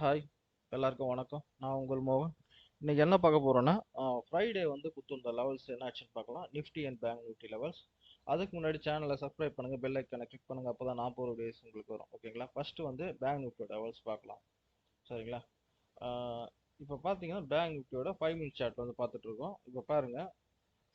Hi, எல்லாருக்கும் வணக்கம். நான் உங்கள் மோகன். இன்னைக்கு என்ன பார்க்க போறோம்னா, ஃப்ரைடே வந்து குத்துந்த லெவல்ஸ் என்ன ஆச்சுன்னு பார்க்கலாம். Nifty and Bank Nifty levels. அதுக்கு முன்னாடி சேனலை சப்ஸ்கிரைப் பண்ணுங்க, பெல் ஐக்கனை கிளிக் பண்ணுங்க, அப்பதான் நான் போகிற வீடியோஸ் உங்களுக்கு வரும். ஓகேங்களா? ஃபர்ஸ்ட் வந்து பேங்க் நிஃப்டியோட லெவல்ஸ் பார்க்கலாம். சரிங்களா? இப்போ பார்த்தீங்கன்னா பேங்க் நிஃப்டியோட 5 மினிட் சார்ட் வந்து பார்த்துட்டு இருக்கோம். இப்போ பாருங்க,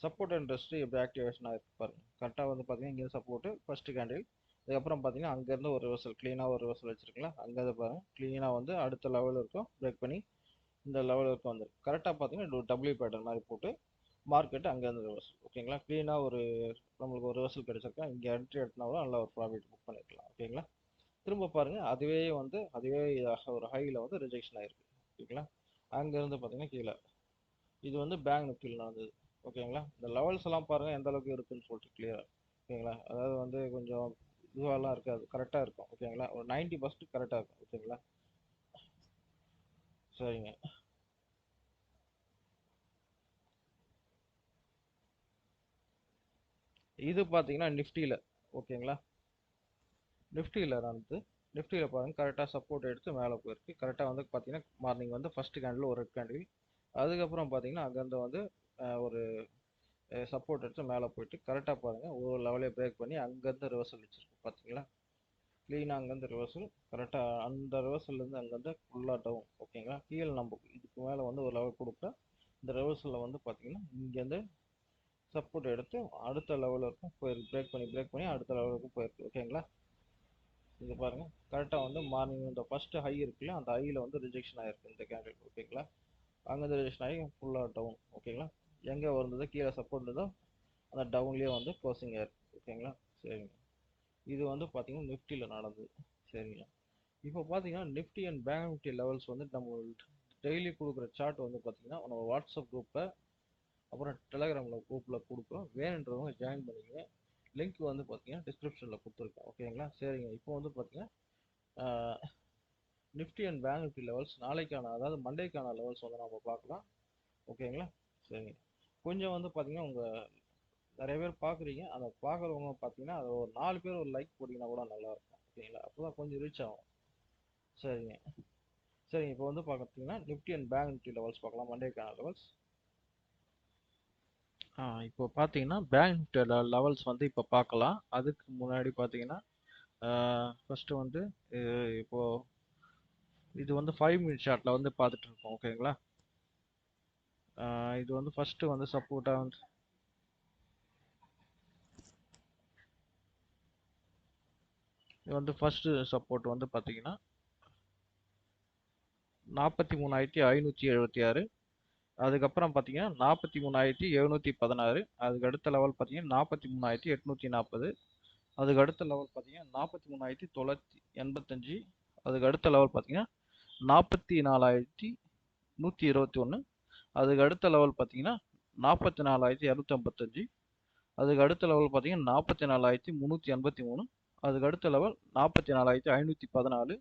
சப்போர்ட் அண்ட் ரெஸ்ட் எப்படி ஆக்டிவேஷன் ஆயிருக்கு பாருங்க. கரெக்டாக வந்து பார்த்தீங்கன்னா இங்கே சப்போர்ட் ஃபர்ஸ்ட் கேண்டில், அதுக்கப்புறம் பார்த்தீங்கன்னா அங்கேருந்து ஒரு ரிவர்சல், க்ளீனாக ஒரு ரிவர்சல் வச்சிருக்கலாம். அங்கே பாருங்க க்ளீனாக வந்து அடுத்த லெவல் இருக்கும், பிரேக் பண்ணி இந்த லெவலுக்கு வந்து கரெக்டாக பார்த்தீங்கன்னா ஒரு டபிள்யூ பேட்டர்ன் மாதிரி போட்டு மார்க்கெட் அங்கேருந்து ரிவர்சல். ஓகேங்களா? க்ளீனாக ஒரு நம்மளுக்கு ஒரு ரிவர்சல் கிடைச்சிருக்கா, இங்கே என்ட்ரி எடுத்தினாலும் நல்லா ஒரு ப்ராஃபிட் புக் பண்ணிருக்கலாம். ஓகேங்களா? திரும்ப பாருங்க, அதுவே ஒரு ஹையில் வந்து ரிஜெக்ஷன் ஆயிருக்கு. ஓகேங்களா? அங்கேருந்து பார்த்தீங்கன்னா கீழே இது வந்து பேங்க் நிஃப்டியில் நடந்தது. ஓகேங்களா? இந்த லெவல்ஸ் எல்லாம் பாருங்க எந்த அளவுக்கு இருக்குன்னு சொல்லிட்டு கிளியரா. ஓகேங்களா? அதாவது வந்து கொஞ்சம் இதுவாலாம் இருக்காது, கரெக்டாக இருக்கும். ஓகேங்களா? ஒரு 90% கரெக்டாக இருக்கும். ஓகேங்களா? சரிங்க. இது பார்த்தீங்கன்னா நிஃப்டியில். ஓகேங்களா? நிஃப்டியில் நடந்து, நிஃப்டியில் பாருங்க கரெக்டாக சப்போர்ட் எடுத்து மேலே போயிருக்கு. கரெக்டாக வந்து பார்த்தீங்கன்னா மார்னிங் வந்து ஃபர்ஸ்ட் கேண்டில் ஒரு ரெட் கேண்டில், அதுக்கப்புறம் பார்த்தீங்கன்னா அங்கேருந்து வந்து ஒரு சப்போர்ட் எடுத்து மேலே போயிட்டு கரெக்டாக பாருங்கள் ஒரு லெவலே பிரேக் பண்ணி அங்கேருந்து ரிவர்சல் வச்சிருக்கு. பார்த்தீங்களா? க்ளீனாக அங்கேருந்து ரிவர்சல், கரெக்டாக அந்த ரிவர்சல்லேருந்து அங்கேருந்து ஃபுல்லாக டவுன். ஓகேங்களா? கீழே நம்ம இதுக்கு மேலே வந்து ஒரு லெவல் கொடுத்தா இந்த ரிவர்சலில் வந்து பார்த்தீங்கன்னா இங்கேருந்து சப்போர்ட் எடுத்து அடுத்த லெவலுக்கும் போயிருக்கு, பிரேக் பண்ணி அடுத்த லெவலுக்கும் போயிருக்கு. ஓகேங்களா? இது பாருங்க கரெக்டாக வந்து மார்னிங் இந்த ஃபர்ஸ்ட் ஹை இருக்குல்ல, அந்த ஹையில் வந்து ரிஜெக்ஷன் ஆயிருக்கு இந்த கேண்டில். ஓகேங்களா? அங்கேருந்து ரிஜெக்ஷன் ஆகி ஃபுல்லாக டவுன். ஓகேங்களா? எங்கே வந்ததோ கீழே சப்போர்ட் இருந்ததோ அந்த டவுன்லேயே வந்து க்ளோசிங் ஆயிருக்கு. ஓகேங்களா? சரிங்க. இது வந்து பார்த்தீங்கன்னா நிஃப்டியில் நடந்தது. சரிங்க. இப்போ பார்த்தீங்கன்னா Nifty and Bank Nifty levels வந்து நம்ம டெய்லி கொடுக்குற சார்ட் வந்து பார்த்தீங்கன்னா நம்ம வாட்ஸ்அப் குரூப்பை அப்புறம் டெலகிராமில் குரூப்பில் கொடுக்குறோம். வேணுன்றவங்க ஜாயின் பண்ணிக்கங்க. லிங்க் வந்து பார்த்தீங்கன்னா டிஸ்கிரிப்ஷனில் கொடுத்துருக்கேன். ஓகேங்களா? சரிங்க. இப்போ வந்து பார்த்தீங்கன்னா Nifty and Bank Nifty levels நாளைக்கான, அதாவது மண்டேக்கான லெவல்ஸ் வந்து நம்ம பார்க்கலாம். ஓகேங்களா? சரிங்க. கொஞ்சம் வந்து பார்த்தீங்கன்னா உங்கள் நிறைய பேர் பார்க்குறீங்க, அந்த பார்க்குறவங்க பார்த்தீங்கன்னா அது ஒரு 4 பேர் ஒரு லைக் போட்டிங்கன்னா கூட நல்லாயிருக்கும். ஓகேங்களா? அப்போ தான் கொஞ்சம் ரீச் ஆகும். சரிங்க. சரிங்க. இப்போ வந்து பார்த்தீங்கன்னா Nifty and Bank Nifty levels பார்க்கலாம், மண்டேக்கான லெவல்ஸ். இப்போ பார்த்தீங்கன்னா பேங்க் நிஃப்டி லெவல்ஸ் வந்து இப்போ பார்க்கலாம். அதுக்கு முன்னாடி பார்த்தீங்கன்னா ஃபர்ஸ்ட் வந்து இப்போ இது வந்து 5 மினிட் ஷார்ட்ல வந்து பார்த்துட்டு இருக்கோம். ஓகேங்களா? இது வந்து ஃபர்ஸ்ட் வந்து சப்போர்ட்டாக வந்து இது வந்து ஃபர்ஸ்ட் சப்போர்ட் வந்து பார்த்தீங்கன்னா 43,576. அதுக்கப்புறம் பார்த்தீங்கன்னா 43,716. அதுக்கு அடுத்த லெவல் பார்த்தீங்கன்னா 43,840. அதுக்கு அடுத்த லெவல் பார்த்தீங்கன்னா 43,985. அதுக்கு அடுத்த லெவல் பார்த்தீங்கன்னா 44,121. அதுக்கு அடுத்த லெவல் பார்த்தீங்கன்னா 44,255. அதுக்கு அடுத்த லெவல் பார்த்தீங்கன்னா 44,383. அதுக்கு அடுத்த லெவல் 44,514.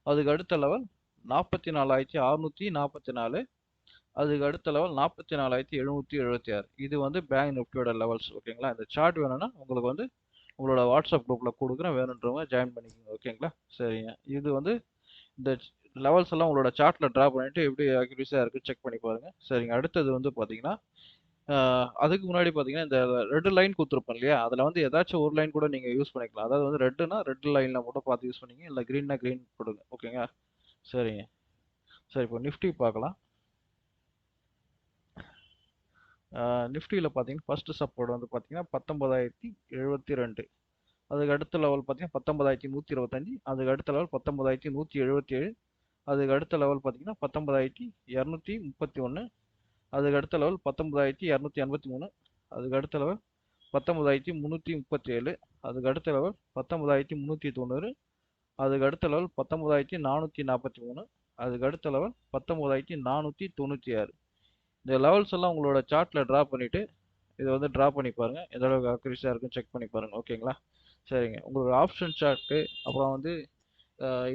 அதுக்கு அடுத்த லெவல் 44,644. அதுக்கு அடுத்த லெவல் 44,776. இது வந்து பேங்க் நிஃப்டியோட லெவல்ஸ். ஓகேங்களா? இந்த சார்ட் வேணும்னா உங்களுக்கு வந்து உங்களோட வாட்ஸ்அப் குரூப்பில் கொடுக்குறேன், வேணுன்றவங்க ஜாயின் பண்ணிக்கோங்க. ஓகேங்களா? சரிங்க. இது வந்து இந்த லெவல்ஸ் எல்லாம் உங்களோட சார்ட்டில் ட்ரா பண்ணிவிட்டு எப்படி அக்யூரேஸாக இருக்குது செக் பண்ணி பாருங்கள். சரிங்க. அடுத்தது வந்து பார்த்தீங்கன்னா அதுக்கு முன்னாடி பார்த்தீங்கன்னா இந்த ரெட் லைன் கொடுத்துருப்போம் இல்லையா, அதில் வந்து ஏதாச்சும் ஒரு லைன் கூட நீங்கள் யூஸ் பண்ணிக்கலாம். அதாவது வந்து ரெட்டுனா ரெட் லைனில் மட்டும் பார்த்து யூஸ் பண்ணிங்க, இல்லை க்ரீன்னா க்ரீன் போடுங்க. ஓகேங்க? சரிங்க. சரி, இப்போ நிஃப்டி பார்க்கலாம். நிஃப்டியில் பார்த்தீங்கன்னா ஃபர்ஸ்ட் சப்போர்ட் வந்து பார்த்தீங்கன்னா 19,072. அதுக்கு அடுத்த லெவல் பார்த்தீங்கன்னா 19,125. அதுக்கு அடுத்த லெவல் 19,177. அதுக்கு அடுத்த லெவல் பார்த்தீங்கன்னா 19,231. அதுக்கு அடுத்த லெவல் 19,283. அதுக்கு அடுத்த லெவல் 19,337. அதுக்கு அடுத்த லெவல் 19,390. அதுக்கு அடுத்த லெவல் 19,443. அதுக்கு அடுத்த லெவல் 19,496. இந்த லெவல்ஸ் எல்லாம் உங்களோட சார்ட்டில் ட்ரா பண்ணிவிட்டு இதை வந்து ட்ரா பண்ணி பாருங்கள், எந்த அளவுக்கு அக்யூரேஸாக இருக்குன்னு செக் பண்ணி பாருங்கள். ஓகேங்களா? சரிங்க. உங்களுக்கு ஆப்ஷன் சார்ட்டு, அப்புறம் வந்து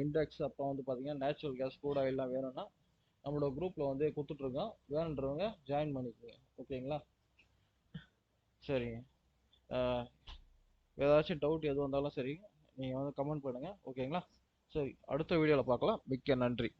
இண்டெக்ஸ், அப்புறம் வந்து பார்த்தீங்கன்னா நேச்சுரல் கேஸ், crude oil எல்லாம் வேணும்னா நம்மளோட குரூப்பில் வந்து கொடுத்துட்ருக்கோம், வேணுன்றவங்க ஜாயின் பண்ணிக்கோங்க. ஓகேங்களா? சரிங்க. ஏதாச்சும் டவுட் எது வந்தாலும் சரி நீங்கள் வந்து கமெண்ட் பண்ணுங்கள். ஓகேங்களா? சரி, அடுத்த வீடியோவில் பார்க்கலாம். மிக்க நன்றி.